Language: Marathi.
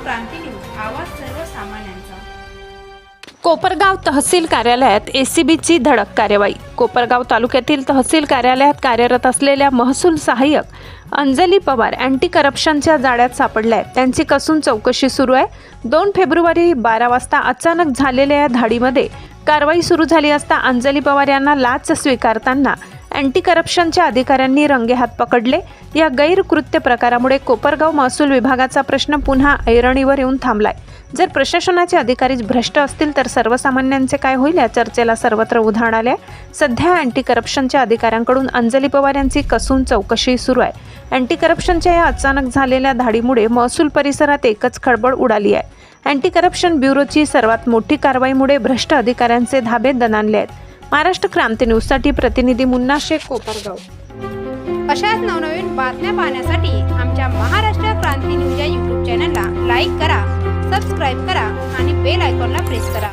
क्रांती न्यूज, आवाज सर्वसामान्यांचा। कोपरगाव तहसील कार्यालयात एसीबीची धडक कार्यवाही। कोपरगाव तालुक्यातील तहसील कार्यालयात कार्यरत असलेल्या महसूल सहाय्यक अंजली पवार अँटी करप्शनच्या जाळ्यात सापडल्या आहेत। त्यांची कसून चौकशी सुरू आहे। 2 फेब्रुवारी 12 वाजता अचानक झालेल्या या धाडीमध्ये कारवाई सुरू झाली असता अंजली पवार यांना लाच स्वीकारताना अँटी करप्शनच्या अधिकाऱ्यांनी रंगेहात पकडले। या गैरकृत्य प्रकारामुळे कोपरगाव महसूल विभागाचा प्रश्न पुन्हा ऐरणीवर येऊन थांबलाय। जर प्रशासनाचे अधिकारीच भ्रष्ट असतील तर सर्वसामान्यांचे काय होईल या चर्चेला सर्वत्र उधाण आले। सध्या अँटी करप्शनच्या अधिकाऱ्यांकडून अंजली पवार यांची कसून चौकशी सुरू आहे। अँटी करप्शनच्या या अचानक झालेल्या धाडीमुळे महसूल परिसरात एकच खळबळ उडाली आहे। अँटी करप्शन ब्युरोची सर्वात मोठी कारवाईमुळे भ्रष्ट अधिकाऱ्यांचे धाबे दणाणले आहेत। महाराष्ट्र क्रांती न्यूजसाठी प्रतिनिधी मुन्ना शेख, कोपरगाव। अशाच नवनवीन बातम्या पाहण्यासाठी आमच्या महाराष्ट्र क्रांती न्यूज या YouTube चॅनलला लाईक करा, सबस्क्राईब करा आणि बेल आयकॉनला प्रेस करा।